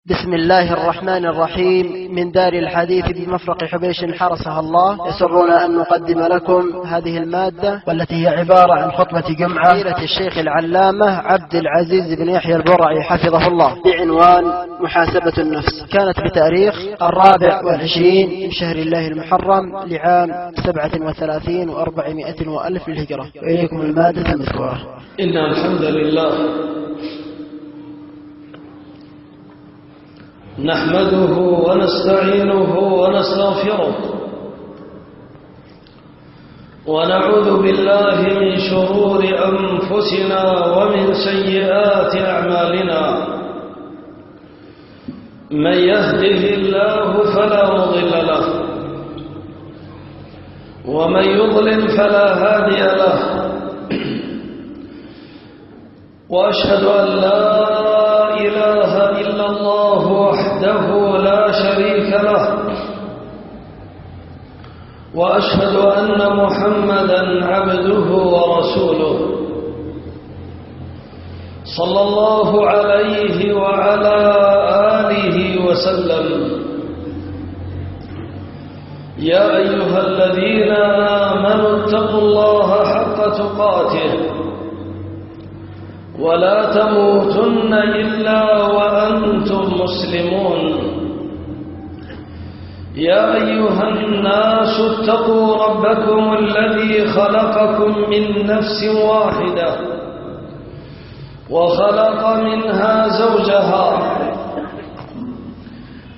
بسم الله الرحمن الرحيم. من دار الحديث بمفرق حبيش حرسها الله، يسرنا أن نقدم لكم هذه المادة، والتي هي عبارة عن خطبة جمعة فضيلة الشيخ العلامة عبد العزيز بن يحيى البرعي حفظه الله، بعنوان محاسبة النفس. كانت بتاريخ 24 من شهر الله المحرم لعام 37 و400 وألف للهجرة. وإليكم المادة المذكورة. إن الحمد لله نحمده ونستعينه ونستغفره، ونعوذ بالله من شرور أنفسنا ومن سيئات أعمالنا. من يهده الله فلا مضل له، ومن يضلل فلا هادي له. وأشهد أن لا إله إلا الله وحده لا شريك له، وأشهد أن محمدًا عبده ورسوله، صلى الله عليه وعلى آله وسلم. يا أيها الذين آمنوا اتقوا الله حق تقاته، ولا تموتن إلا وأنتم مسلمون. يا أيها الناس اتقوا ربكم الذي خلقكم من نفس واحدة، وخلق منها زوجها،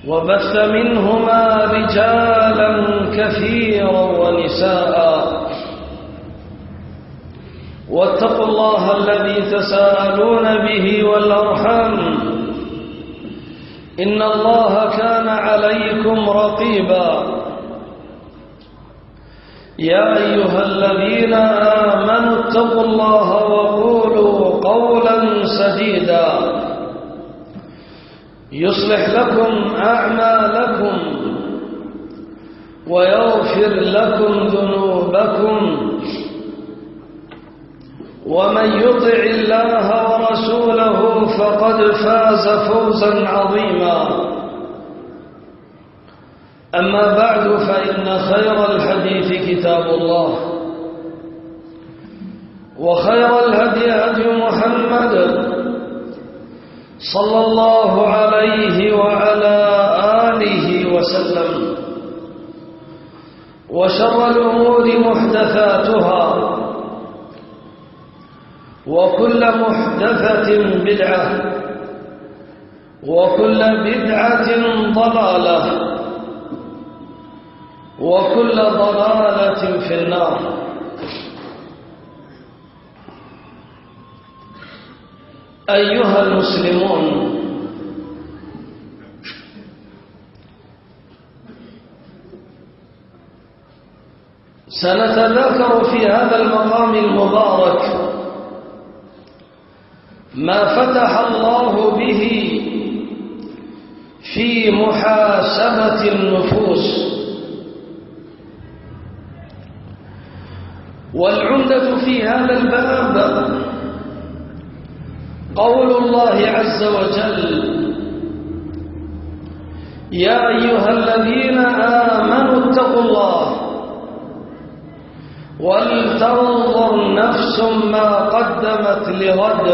وبث منهما رجالا كثيرا ونساء. واتقوا الله الذي تساءلون به والأرحام، إن الله كان عليكم رقيبا. يا أيها الذين آمنوا اتقوا الله وقولوا قولا سديدا يصلح لكم أعمالكم ويغفر لكم ذنوبكم، ومن يطع الله ورسوله فقد فاز فوزا عظيما. أما بعد، فإن خير الحديث كتاب الله، وخير الهدي هدي محمد صلى الله عليه وعلى آله وسلم. وشر الأمور محدثاتها، وكل محدثة بدعة، وكل بدعة ضلالة، وكل ضلالة في النار. أيها المسلمون، سنتذاكر في هذا المقام المبارك ما فتح الله به في محاسبة النفوس. والعمدة في هذا الباب قول الله عز وجل: يا أيها الذين آمنوا اتقوا الله ولتنظر نفس ما قدمت لغد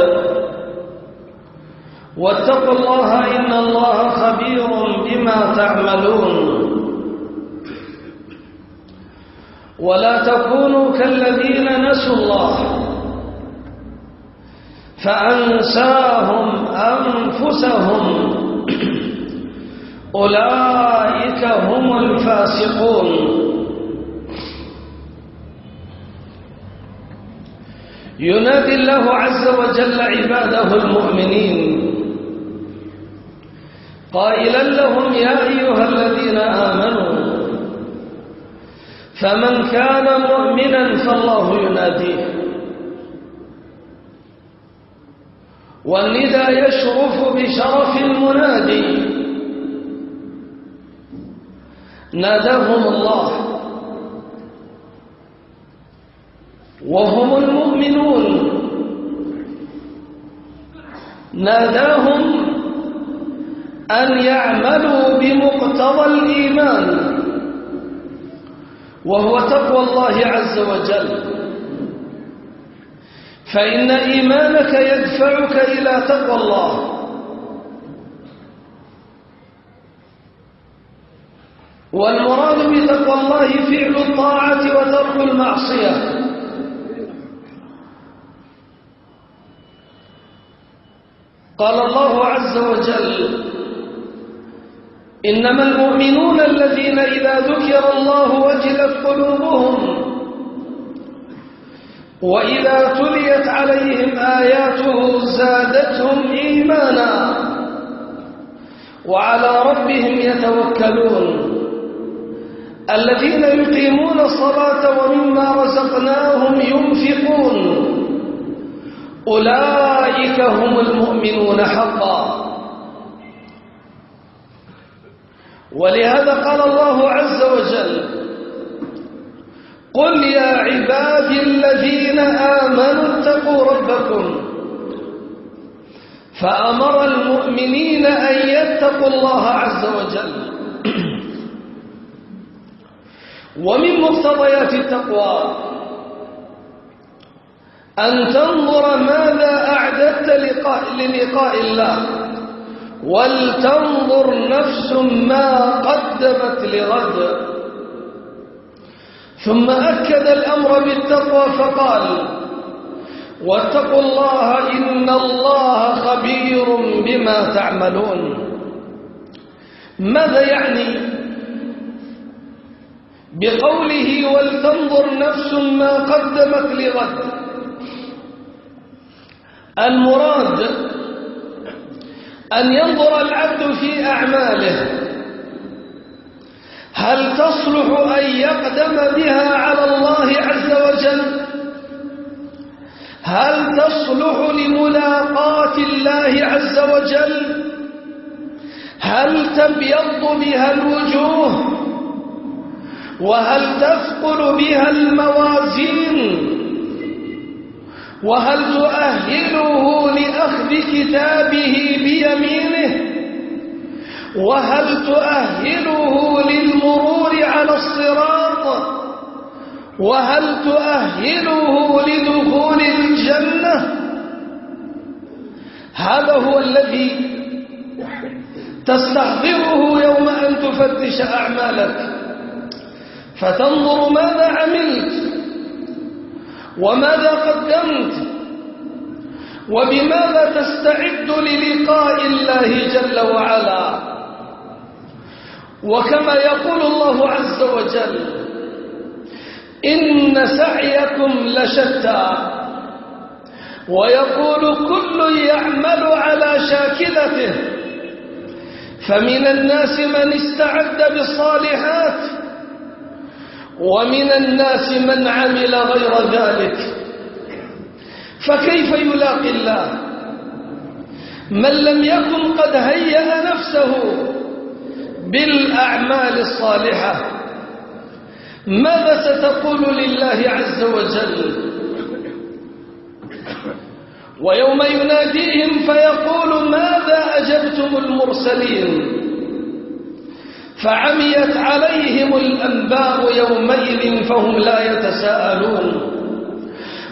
واتقوا الله إن الله خبير بما تعملون. ولا تكونوا كالذين نسوا الله فأنساهم أنفسهم أولئك هم الفاسقون. ينادي الله عز وجل عباده المؤمنين قائلا لهم: يا أيها الذين آمنوا. فمن كان مؤمنا فالله يناديه، والنداء يشرف بشرف المنادي. ناداهم الله وهم المؤمنون، ناداهم أن يعملوا بمقتضى الإيمان، وهو تقوى الله عز وجل، فإن إيمانك يدفعك إلى تقوى الله. والمراد بتقوى الله فعل الطاعة وترك المعصية. قال الله عز وجل: إنما المؤمنون الذين إذا ذكر الله وجلت قلوبهم وإذا تليت عليهم آياته زادتهم إيمانا وعلى ربهم يتوكلون الذين يقيمون الصلاة ومما رزقناهم ينفقون أولئك هم المؤمنون حقا. ولهذا قال الله عز وجل: قل يا عبادي الذين آمنوا اتقوا ربكم، فأمر المؤمنين أن يتقوا الله عز وجل. ومن مقتضيات التقوى أن تنظر ماذا أعددت للقاء الله، ولتنظر نفس ما قدمت لغد. ثم أكد الأمر بالتقوى فقال: واتقوا الله إن الله خبير بما تعملون. ماذا يعني بقوله ولتنظر نفس ما قدمت لغد؟ المراد أن ينظر العبد في أعماله، هل تصلح أن يقدم بها على الله عز وجل؟ هل تصلح لملاقاة الله عز وجل؟ هل تبيض بها الوجوه؟ وهل تثقل بها الموازين؟ وهل تؤهله لأخذ كتابه بيمينه؟ وهل تؤهله للمرور على الصراط؟ وهل تؤهله لدخول الجنة؟ هذا هو الذي تستحضره يوم أن تفتش أعمالك، فتنظر ماذا عملت وماذا قدمت وبماذا تستعد للقاء الله جل وعلا. وكما يقول الله عز وجل: إن سعيكم لشتى، ويقول كل يعمل على شاكلته، فمن الناس من استعد بالصالحات ومن الناس من عمل غير ذلك. فكيف يلاقي الله من لم يكن قد هيأ نفسه بالأعمال الصالحة؟ ماذا ستقول لله عز وجل ويوم يناديهم فيقول: ماذا أجبتم المرسلين؟ فعميت عليهم الأنباء يومئذ فهم لا يتساءلون.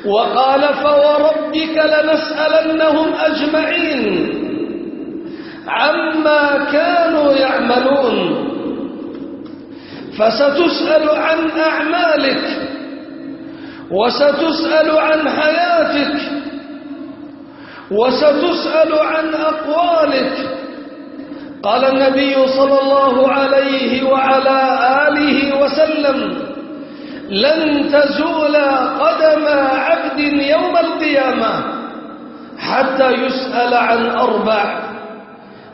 وقال: فوربك لنسألنهم أجمعين عما كانوا يعملون. فستسأل عن أعمالك وستسأل عن حياتك وستسأل عن أقوالك. قال النبي صلى الله عليه وعلى آله وسلم: لن تزول قدم عبد يوم القيامة حتى يسأل عن أربع: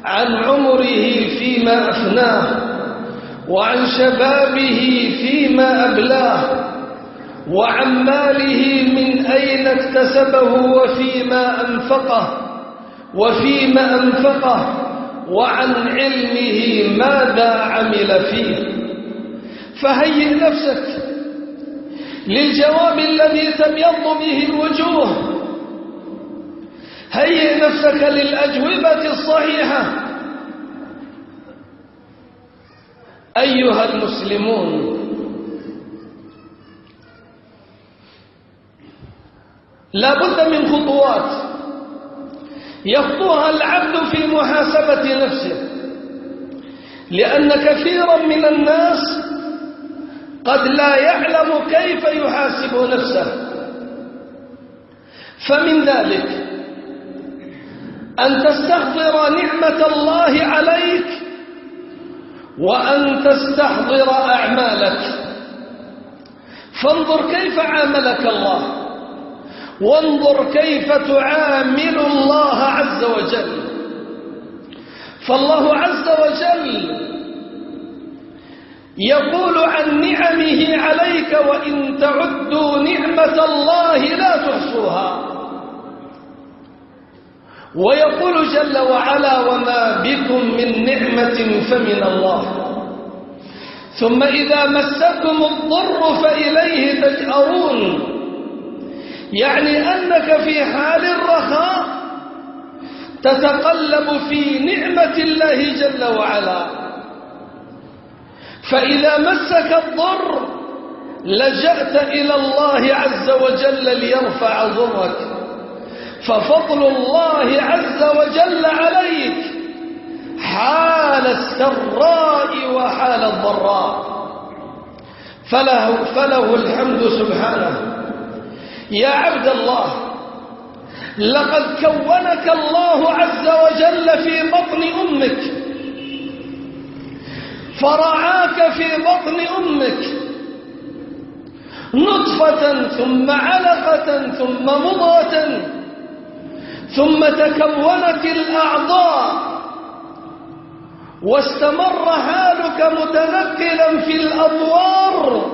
عن عمره فيما أفناه، وعن شبابه فيما أبلاه، وعن ماله من أين اكتسبه وفيما أنفقه، وعن علمه ماذا عمل فيه. فهيئ نفسك للجواب الذي تبيض به الوجوه، هيئ نفسك للأجوبة الصحيحة، أيها المسلمون، لا بد من خطوات يخطوها العبد في محاسبة نفسه، لأن كثيرا من الناس قد لا يعلم كيف يحاسب نفسه. فمن ذلك أن تستحضر نعمة الله عليك، وأن تستحضر أعمالك. فانظر كيف عاملك الله، وانظر كيف تعامل الله عز وجل. فالله عز وجل يقول عن نعمه عليك: وإن تعدوا نعمة الله لا تحصوها. ويقول جل وعلا: وما بكم من نعمة فمن الله. ثم إذا مسكم الضر فإليه تجأرون، يعني أنك في حال الرخاء تتقلب في نعمة الله جل وعلا، فإذا مسك الضر لجأت إلى الله عز وجل ليرفع ضرك. ففضل الله عز وجل عليك حال السراء وحال الضراء، فله الحمد سبحانه. يا عبد الله، لقد كونك الله عز وجل في بطن أمك، فرعاك في بطن أمك نطفة ثم علقة ثم مضغة، ثم تكونت الأعضاء، واستمر حالك متنقلا في الأطوار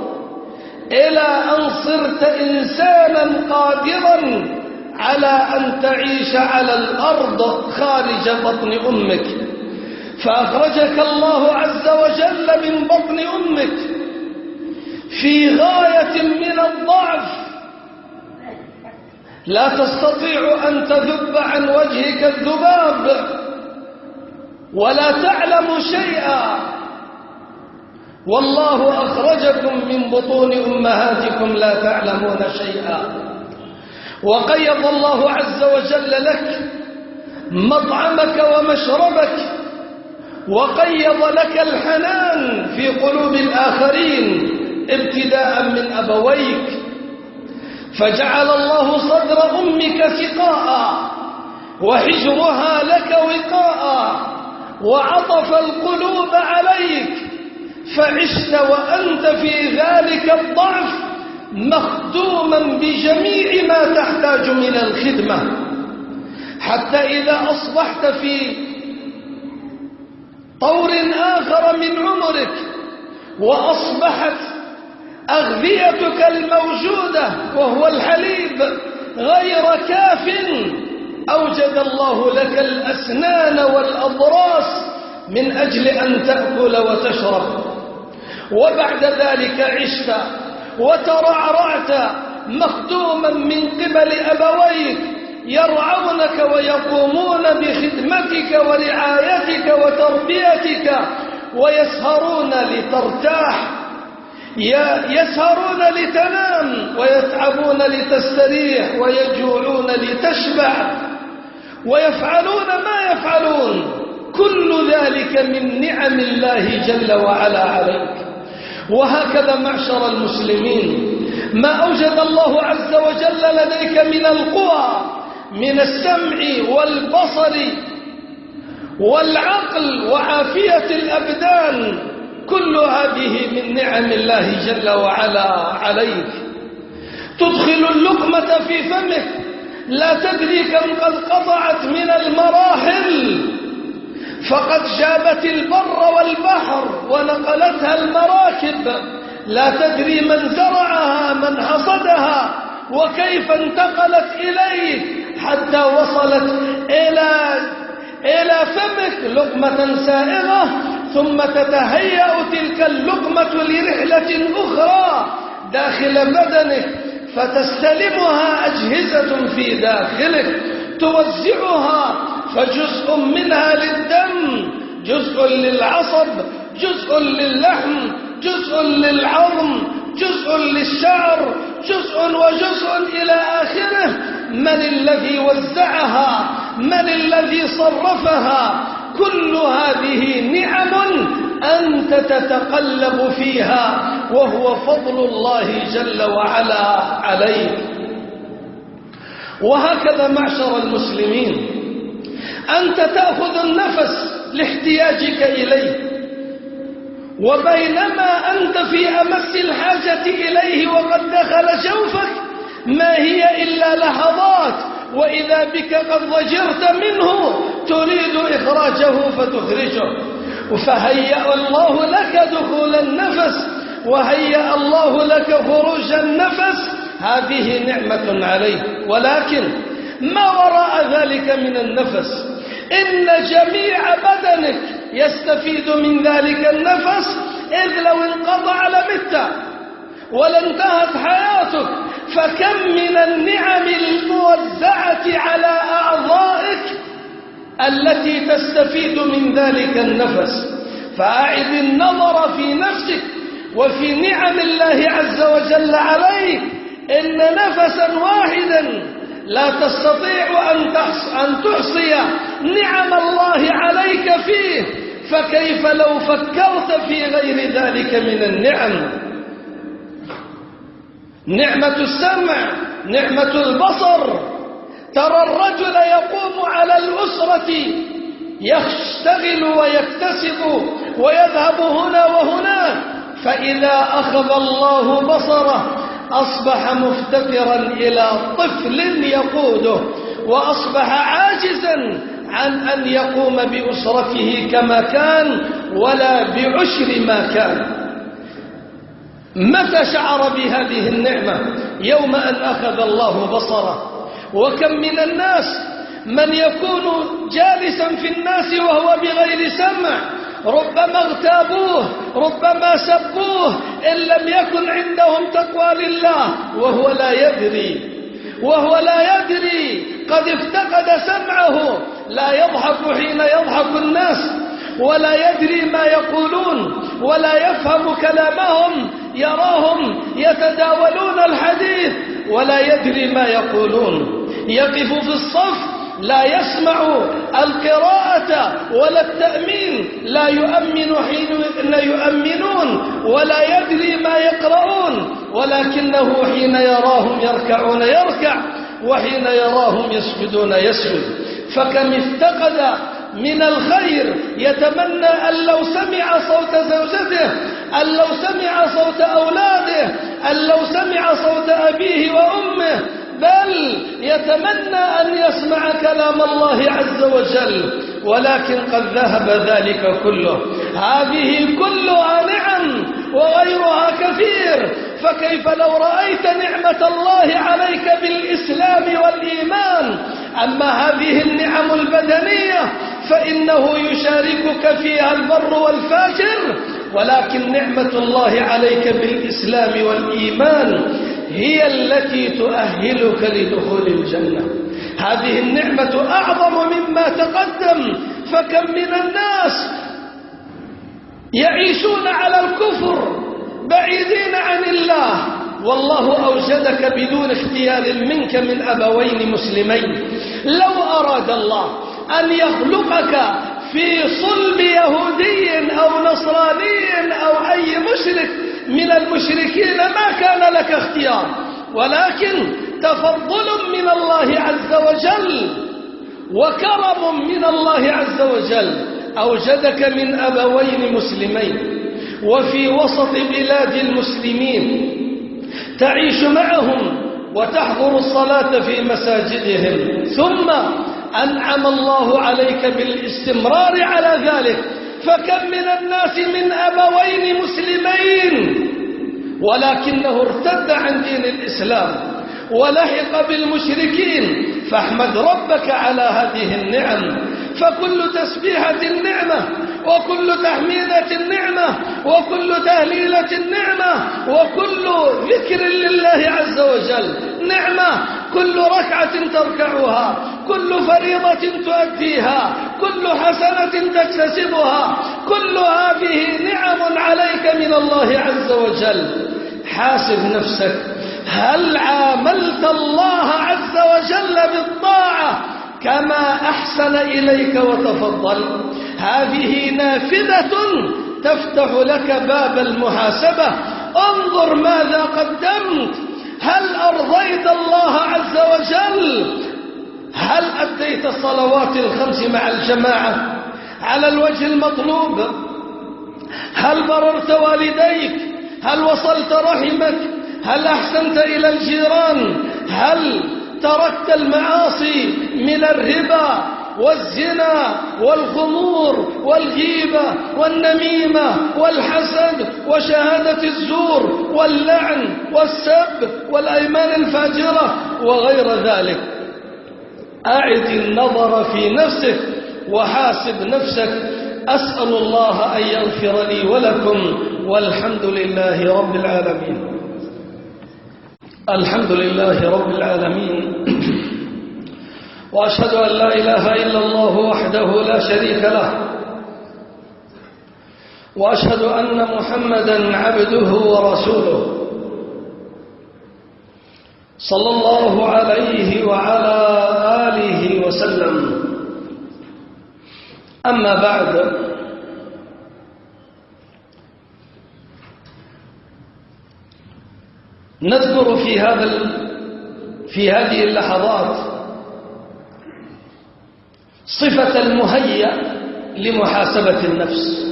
إلى أن صرت إنسانا قادرا على أن تعيش على الأرض خارج بطن أمك. فأخرجك الله عز وجل من بطن أمك في غاية من الضعف، لا تستطيع أن تذب عن وجهك الذباب ولا تعلم شيئا، والله أخرجكم من بطون أمهاتكم لا تعلمون شيئا. وقيض الله عز وجل لك مطعمك ومشربك، وقيض لك الحنان في قلوب الآخرين ابتداء من أبويك، فجعل الله صدر أمك سقاء وحجرها لك وقاء، وعطف القلوب عليك، فعشت وأنت في ذلك الضعف مخدوما بجميع ما تحتاج من الخدمة، حتى إذا أصبحت في طور آخر من عمرك وأصبحت أغذيتك الموجودة وهو الحليب غير كاف، أوجد الله لك الأسنان والأضراس من أجل أن تأكل وتشرب. وبعد ذلك عشت وترعرعت مخدوما من قبل أبويك يرعونك ويقومون بخدمتك ورعايتك وتربيتك، ويسهرون لترتاح، يسهرون لتنام، ويتعبون لتستريح، ويجوعون لتشبع، ويفعلون ما يفعلون، كل ذلك من نعم الله جل وعلا عليك. وهكذا معشر المسلمين، ما أوجد الله عز وجل لديك من القوى، من السمع والبصر والعقل وعافية الأبدان، كل هذه من نعم الله جل وعلا عليك. تدخل اللقمة في فمك لا تدري كم قد قطعت من المراحل، فقد جابت البر والبحر ونقلتها المراكب، لا تدري من زرعها من حصدها وكيف انتقلت إليك حتى وصلت إلى فمك لقمة سائغة، ثم تتهيأ تلك اللقمة لرحلة أخرى داخل بدنك، فتستلمها أجهزة في داخلك توزعها، فجزء منها للدم، جزء للعصب، جزء للحم، جزء للعظم، جزء للشعر، جزء وجزء إلى آخره. من الذي وزعها؟ من الذي صرفها؟ كل هذه نعم أنت تتقلب فيها، وهو فضل الله جل وعلا عليك. وهكذا معشر المسلمين، أنت تأخذ النفس لاحتياجك إليه، وبينما أنت في أمس الحاجة إليه وقد دخل جوفك ما هي إلا لحظات، وإذا بك قد ضجرت منه تريد إخراجه فتخرجه. فهيأ الله لك دخول النفس وهيأ الله لك خروج النفس، هذه نعمة عليه. ولكن ما وراء ذلك من النفس، إن جميع بدنك يستفيد من ذلك النفس، إذ لو انقطع لمت ولانتهت حياتك. فكم من النعم الموزعة على أعضائك التي تستفيد من ذلك النفس. فأعد النظر في نفسك وفي نعم الله عز وجل عليك. إن نفسا واحدا لا تستطيع أن تحصي نعم الله عليك فيه، فكيف لو فكرت في غير ذلك من النعم؟ نعمة السمع، نعمة البصر. ترى الرجل يقوم على الأسرة يشتغل ويكتسب ويذهب هنا وهنا، فإذا أخذ الله بصره أصبح مفتقرا إلى طفل يقوده، وأصبح عاجزا عن أن يقوم بأسرته كما كان ولا بعشر ما كان. متى شعر بهذه النعمة؟ يوم أن أخذ الله بصره. وكم من الناس من يكون جالسا في الناس وهو بغير سمع، ربما اغتابوه، ربما سبوه، إن لم يكن عندهم تقوى لله وهو لا يدري قد افتقد سمعه، لا يضحك حين يضحك الناس، ولا يدري ما يقولون، ولا يفهم كلامهم، يراهم يتداولون الحديث ولا يدري ما يقولون. يقف في الصف لا يسمع القراءة ولا التأمين، لا يؤمن حين يؤمنون، ولا يدري ما يقرؤون، ولكنه حين يراهم يركعون يركع، وحين يراهم يسجدون يسجد. فكم افتقد من الخير، يتمنى أن لو سمع صوت زوجته، أن لو سمع صوت أولاده، أن لو سمع صوت أبيه وأمه، بل يتمنى أن يسمع كلام الله عز وجل، ولكن قد ذهب ذلك كله. هذه كلها نعم وغيرها كثير. فكيف لو رأيت نعمة الله عليك بالإسلام والإيمان؟ أما هذه النعم البدنية فإنه يشاركك فيها البر والفاجر، ولكن نعمة الله عليك بالإسلام والإيمان هي التي تؤهلك لدخول الجنة. هذه النعمة أعظم مما تقدم. فكم من الناس يعيشون على الكفر بعيدين عن الله، والله أوجدك بدون اختيار منك من أبوين مسلمين. لو أراد الله أن يخلقك في صلب يهودي أو نصراني أو أي مشرك من المشركين ما كان لك اختيار، ولكن تفضل من الله عز وجل وكرم من الله عز وجل أوجدك من أبوين مسلمين، وفي وسط بلاد المسلمين تعيش معهم وتحضر الصلاة في مساجدهم، ثم أنعم الله عليك بالاستمرار على ذلك. فكم من الناس من أبوين مسلمين ولكنه ارتد عن دين الإسلام ولحق بالمشركين، فاحمد ربك على هذه النعم. فكل تسبيحة النعمة، وكل تحميدة النعمة، وكل تهليلة النعمة، وكل ذكر لله عز وجل نعمة. كل ركعة تركعها، كل فريضة تؤديها، كل حسنة تكتسبها، كل هذه نعم عليك من الله عز وجل. حاسب نفسك، هل عاملت الله عز وجل بالطاعة كما أحسن إليك وتفضل؟ هذه نافذة تفتح لك باب المحاسبة. انظر ماذا قدمت، هل أرضيت الله عز وجل؟ هل أديت الصلوات الخمس مع الجماعة على الوجه المطلوب؟ هل بررت والديك؟ هل وصلت رحمك؟ هل أحسنت إلى الجيران؟ هل تركت المعاصي من الربا والزنا والخمور والغيبة والنميمة والحسد وشهادة الزور واللعن والسب والأيمان الفاجرة وغير ذلك؟ أعد النظر في نفسك وحاسب نفسك. أسأل الله أن يغفر لي ولكم، والحمد لله رب العالمين. الحمد لله رب العالمين، وأشهد أن لا إله إلا الله وحده لا شريك له، وأشهد أن محمدا عبده ورسوله صلى الله عليه وعلى آله وسلم. أما بعد، نذكر في هذه اللحظات صفة المهيأ لمحاسبة النفس،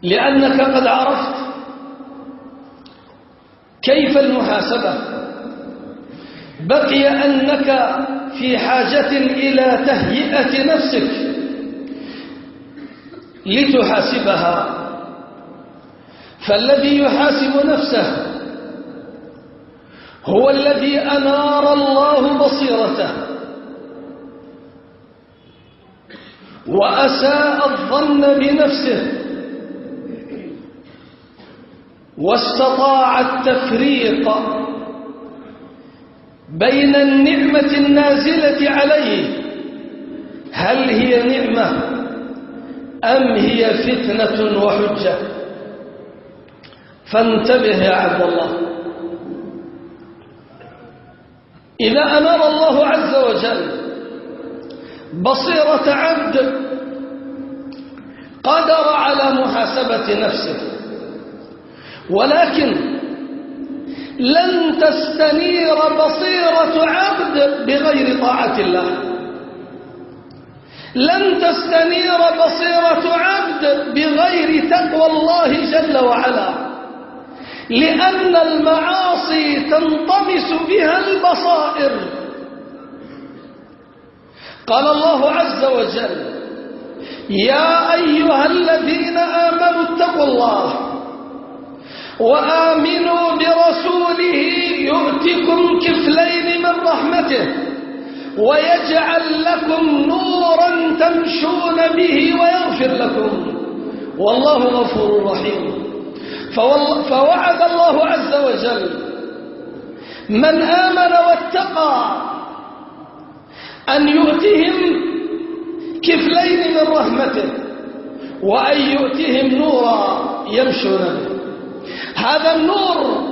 لأنك قد عرفت كيف المحاسبة. بقي أنك في حاجة إلى تهيئة نفسك لتحاسبها. فالذي يحاسب نفسه هو الذي أنار الله بصيرته وأساء الظن بنفسه واستطاع التفريق بين النعمة النازلة عليه، هل هي نعمة أم هي فتنة وحجة؟ فانتبه يا عبد الله. إذا أنار الله عز وجل بصيرة عبد قدر على محاسبة نفسه، ولكن لن تستنير بصيرة عبد بغير طاعة الله، لن تستنير بصيرة عبد بغير تقوى الله جل وعلا، لأن المعاصي تنطمس بها البصائر. قال الله عز وجل: يا أيها الذين آمنوا اتقوا الله وآمنوا برسوله يؤتكم كفلين من رحمته ويجعل لكم نورا تمشون به ويغفر لكم والله غفور رحيم. فوعد الله عز وجل من آمن واتقى أن يؤتهم كفلين من رحمته وأن يؤتهم نورا يمشون به. هذا النور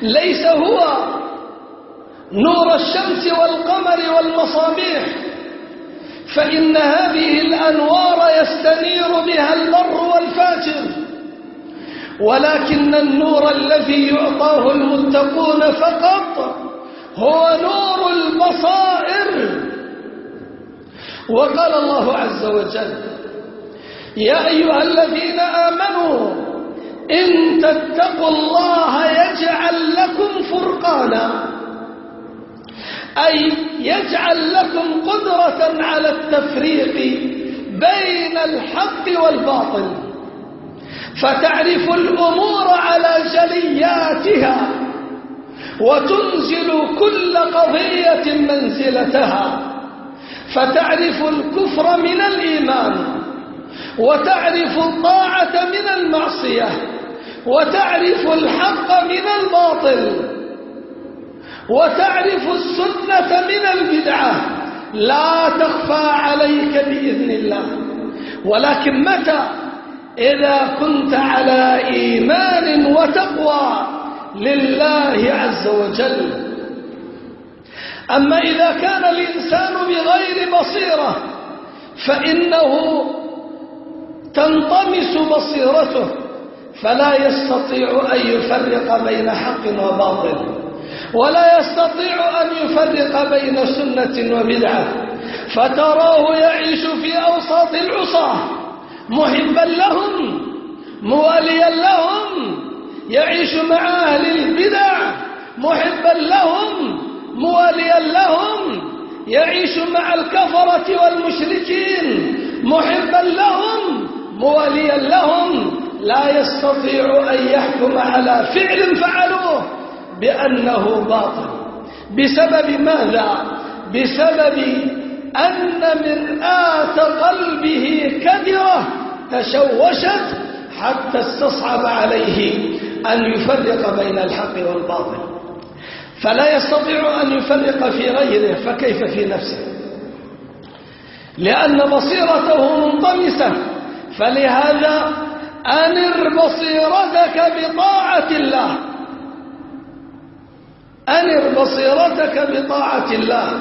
ليس هو نور الشمس والقمر والمصابيح، فإن هذه الأنوار يستنير بها البر والفاجر، ولكن النور الذي يعطاه المتقون فقط هو نور البصائر. وقال الله عز وجل: يا أيها الذين آمنوا إن تتقوا الله يجعل لكم فرقانا، أي يجعل لكم قدرة على التفريق بين الحق والباطل، فتعرف الأمور على جلياتها وتنزل كل قضية منزلتها، فتعرف الكفر من الإيمان وتعرف الطاعة من المعصية وتعرف الحق من الباطل. وتعرف السنة من البدعة لا تخفى عليك بإذن الله. ولكن متى؟ إذا كنت على إيمان وتقوى لله عز وجل. أما إذا كان الإنسان بغير بصيرة فإنه تنطمس بصيرته، فلا يستطيع أن يفرق بين حق وباطل، ولا يستطيع أن يفرق بين سنة وبدعة، فتراه يعيش في أوساط العصاة محبا لهم مواليا لهم، يعيش مع أهل البدع محبا لهم مواليا لهم، يعيش مع الكفرة والمشركين محبا لهم مواليا لهم، لا يستطيع أن يحكم على فعل فعلوه بأنه باطل. بسبب ماذا؟ بسبب أن مرآة قلبه كدرة تشوشت حتى استصعب عليه أن يفرق بين الحق والباطل، فلا يستطيع أن يفرق في غيره، فكيف في نفسه؟ لأن بصيرته منطمسة. فلهذا أنر بصيرتك بطاعة الله، أنر بصيرتك بطاعة الله،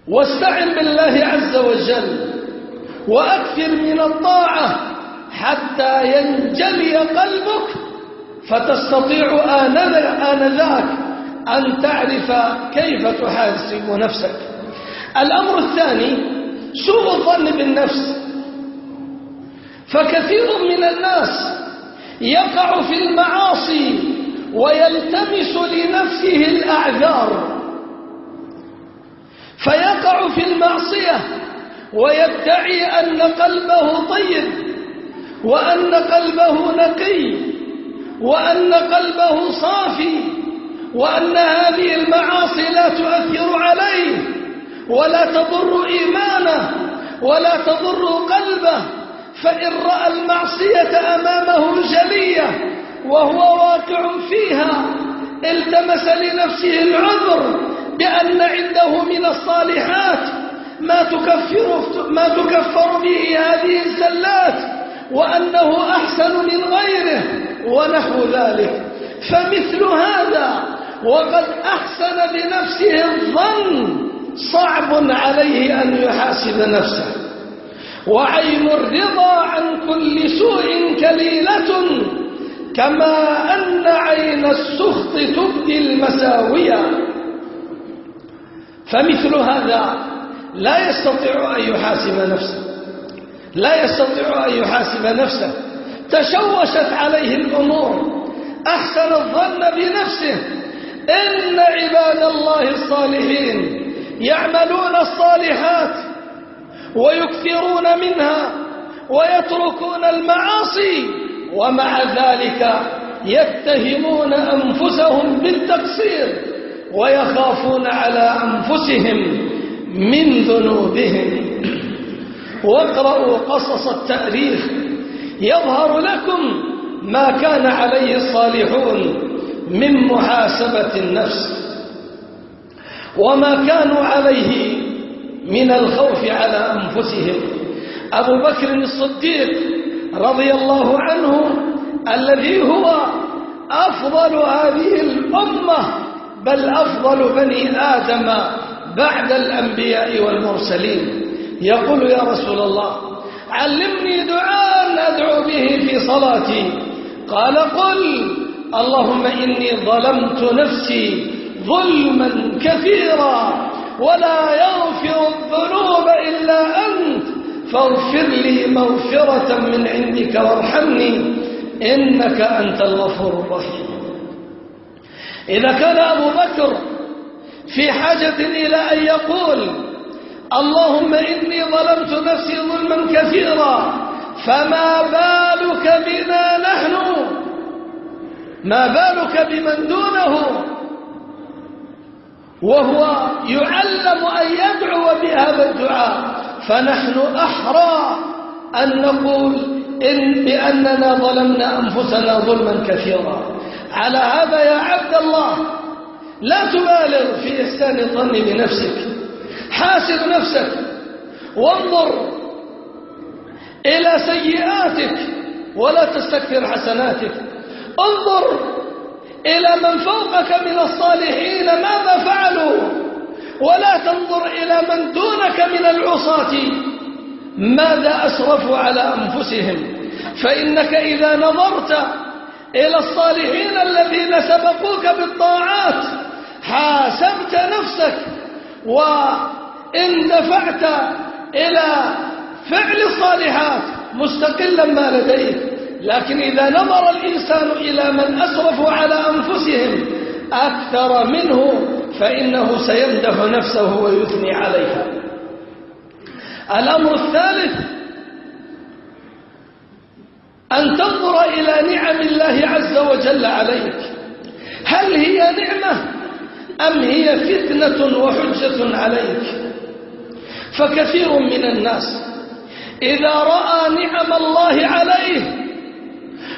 واستعن بالله عز وجل، وأكثر من الطاعة حتى ينجلي قلبك، فتستطيع آنذاك أن تعرف كيف تحاسب نفسك. الأمر الثاني سوء الظن بالنفس. فكثير من الناس يقع في المعاصي ويلتمس لنفسه الأعذار، فيقع في المعصية ويدعي أن قلبه طيب، وأن قلبه نقي، وأن قلبه صافي، وأن هذه المعاصي لا تؤثر عليه ولا تضر إيمانه ولا تضر قلبه. فإن رأى المعصية أمامه جلية وهو واقع فيها التمس لنفسه العذر بأن عنده من الصالحات ما تكفر به هذه الزلات، وأنه أحسن من غيره ونحو ذلك. فمثل هذا وقد أحسن بنفسه الظن صعب عليه أن يحاسب نفسه. وعين الرضا عن كل سوء كليلة، كما أن عين السخط تبدي المساوية. فمثل هذا لا يستطيع أن يحاسب نفسه، لا يستطيع أن يحاسب نفسه، تشوشت عليه الأمور، أحسن الظن بنفسه. إن عباد الله الصالحين يعملون الصالحات ويكثرون منها ويتركون المعاصي، ومع ذلك يتهمون أنفسهم بالتقصير ويخافون على أنفسهم من ذنوبهم. واقرأوا قصص التاريخ يظهر لكم ما كان عليه الصالحون من محاسبة النفس، وما كانوا عليه من الخوف على أنفسهم. أبو بكر الصديق رضي الله عنه الذي هو أفضل هذه الأمة، بل أفضل بني آدم بعد الأنبياء والمرسلين، يقول: يا رسول الله علمني دعاء أدعو به في صلاتي. قال: قل: اللهم إني ظلمت نفسي ظلما كثيرا ولا يغفر الذنوب إلا أنت فاغفر لي مغفرة من عندك وارحمني إنك أنت الغفور الرحيم. إذا كان أبو بكر في حاجة إلى أن يقول: اللهم إني ظلمت نفسي ظلما كثيرا، فما بالك بنا نحن؟ ما بالك بمن دونه وهو يعلم أن يدعو بهذا الدعاء؟ فنحن أحرى أن نقول بأننا ظلمنا أنفسنا ظلما كثيرا. على هذا يا عبد الله لا تبالغ في إحسان الظن بنفسك، حاسب نفسك وانظر إلى سيئاتك ولا تستكثر حسناتك، انظر إلى من فوقك من الصالحين ماذا فعلوا، ولا تنظر إلى من دونك من العصاة ماذا أسرفوا على أنفسهم. فإنك إذا نظرت إلى الصالحين الذين سبقوك بالطاعات حاسبت نفسك وإن دفعت إلى فعل الصالحات مستقلا ما لديك. لكن إذا نظر الإنسان إلى من أسرفوا على أنفسهم أكثر منه فإنه سيمدح نفسه ويثني عليها. الأمر الثالث أن تنظر إلى نعم الله عز وجل عليك، هل هي نعمة أم هي فتنة وحجة عليك؟ فكثير من الناس إذا رأى نعم الله عليه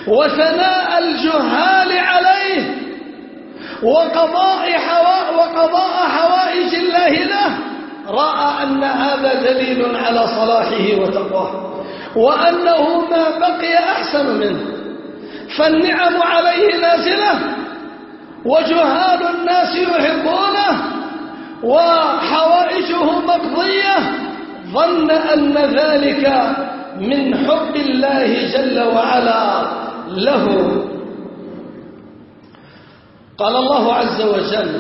وثناء الجهال عليه وقضاء حوائج الله له رأى أن هذا دليل على صلاحه وتقواه وأنه ما بقي أحسن منه، فالنعم عليه نازلة وجهال الناس يحبونه وحوائجه مقضية، ظن أن ذلك من حب الله جل وعلا له. قال الله عز وجل: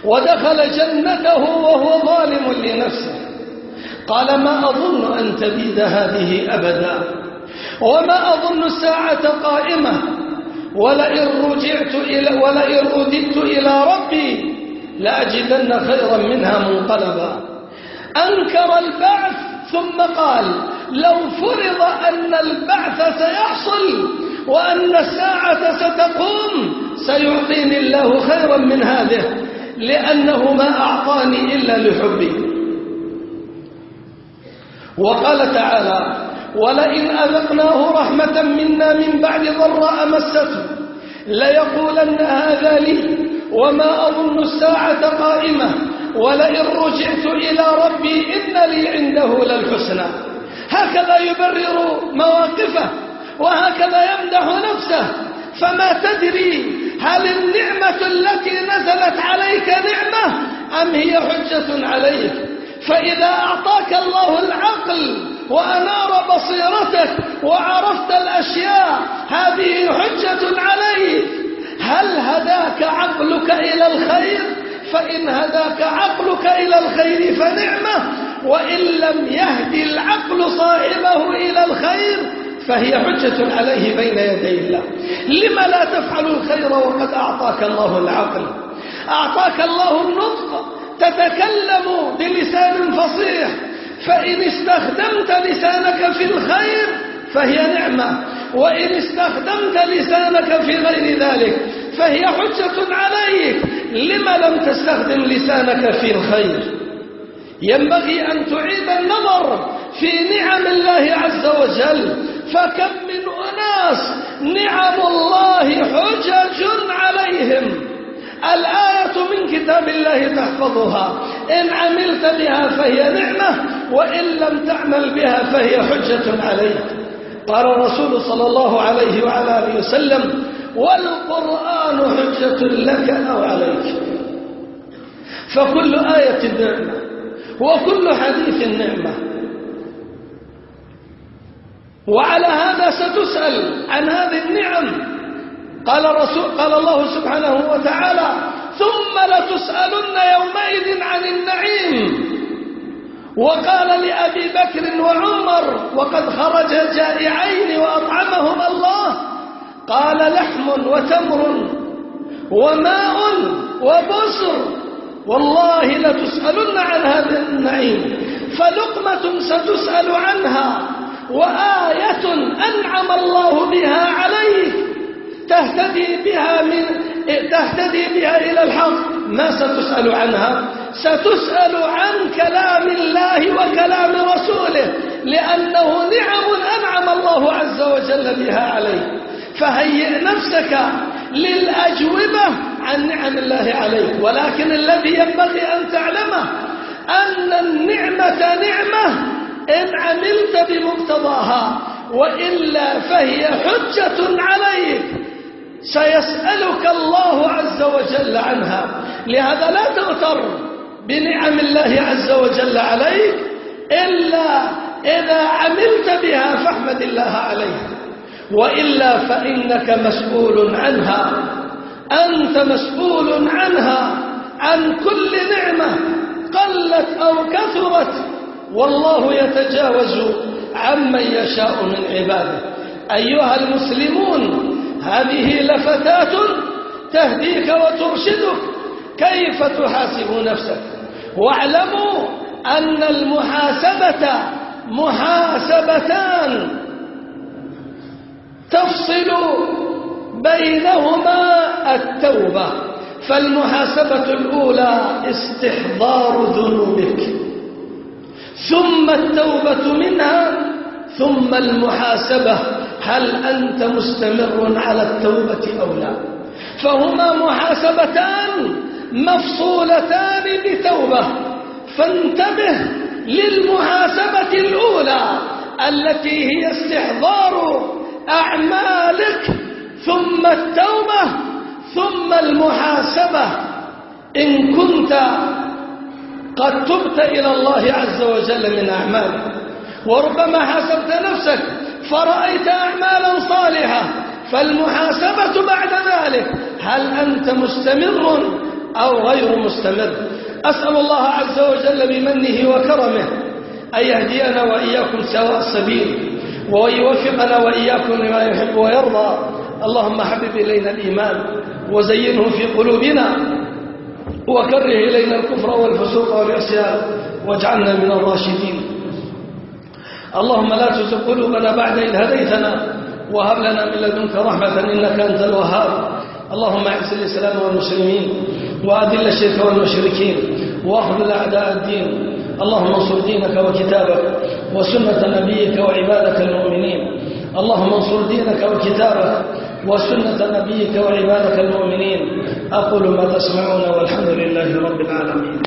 ودخل جنته وهو ظالم لنفسه قال ما أظن أن تبيد هذه أبدا وما أظن الساعة قائمة ولئن رددت إلى ربي لأجدن خيرا منها منقلبا. أنكر البعث ثم قال: لو فرض أن البعث سيحصل وأن الساعة ستقوم سيعطيني الله خيرا من هذه لأنه ما أعطاني إلا لحبي. وقال تعالى: ولئن أذقناه رحمة منا من بعد ضراء مسته ليقولن هذا لي وما أظن الساعة قائمة ولئن رجعت إلى ربي إن لي عنده للحسنى. هكذا يبرر مواقفه وهكذا يمدح نفسه. فما تدري هل النعمة التي نزلت عليك نعمة أم هي حجة عليك؟ فإذا أعطاك الله العقل وأنار بصيرتك وعرفت الأشياء هذه حجة عليك. هل هداك عقلك إلى الخير؟ فإن هداك عقلك إلى الخير فنعمة، وإن لم يهدي العقل صاحبه إلى الخير فهي حجة عليه بين يدي الله. لم لا تفعل الخير وقد أعطاك الله العقل، أعطاك الله النطق، تتكلم بلسان فصيح، فإن استخدمت لسانك في الخير فهي نعمة، وإن استخدمت لسانك في غير ذلك فهي حجة عليك. لم لم تستخدم لسانك في الخير؟ ينبغي أن تعيد النظر في نعم الله عز وجل. فكم من أناس نعم الله حجج عليهم. الآية من كتاب الله تحفظها، إن عملت بها فهي نعمة وإن لم تعمل بها فهي حجة عليك. قال الرسول صلى الله عليه وعلى آله وسلم: والقرآن حجة لك أو عليك. فكل آية نعمة وكل حديث نعمة، وعلى هذا ستسأل عن هذه النعم. قال الله سبحانه وتعالى: ثم لتسألن يومئذ عن النعيم. وقال لأبي بكر وعمر وقد خرج جائعين وأطعمهم الله، قال: لحم وتمر وماء وبسر، والله لتسألن عن هذا النعيم. فلقمة ستسأل عنها، وآية أنعم الله بها عليك تهتدي بها إلى الحق، ما ستسأل عنها؟ ستسأل عن كلام الله وكلام رسوله، لأنه نعم أنعم الله عز وجل بها عليك. فهيئ نفسك للأجوبة عن نعم الله عليك، ولكن الذي ينبغي أن تعلمه أن النعمة نعمة إن عملت بمقتضاها، وإلا فهي حجة عليك سيسألك الله عز وجل عنها. لهذا لا تغتر بنعم الله عز وجل عليك إلا إذا عملت بها فاحمد الله عليها، وإلا فإنك مسؤول عنها. أنت مسؤول عنها، عن كل نعمة قلت أو كثرت، والله يتجاوز عمن يشاء من عباده. أيها المسلمون، هذه لفتات تهديك وترشدك كيف تحاسب نفسك. واعلموا أن المحاسبة محاسبتان تفصل بينهما التوبة. فالمحاسبة الأولى استحضار ذنوبك، ثم التوبة منها، ثم المحاسبة هل أنت مستمر على التوبة أو لا. فهما محاسبتان مفصولتان بتوبة. فانتبه للمحاسبة الأولى التي هي استحضار أعمالك، ثم التوبة، ثم المحاسبة إن كنت قد تبت إلى الله عز وجل من أعمالك. وربما حاسبت نفسك فرأيت أعمالا صالحة، فالمحاسبة بعد ذلك هل أنت مستمر أو غير مستمر. أسأل الله عز وجل بمنه وكرمه أن يهدينا وإياكم سواء السبيل، ويوفقنا وإياكم لما يحب ويرضى. اللهم حبب إلينا الإيمان وزينه في قلوبنا، وكره إلينا الكفر والفسوق والعصيان، واجعلنا من الراشدين. اللهم لا تزغ قلوبنا بعد إذ هديتنا، وهب لنا من لدنك رحمة إنك أنت الوهاب. اللهم اعز الإسلام والمسلمين، وأذل الشرك والمشركين، واخذل أعداء الدين. اللهم انصر دينك وكتابك وسنة نبيك وعبادك المؤمنين. اللهم انصر دينك وكتابك وسنة نبيك وعبادك المؤمنين. أقول ما تسمعون، والحمد لله رب العالمين.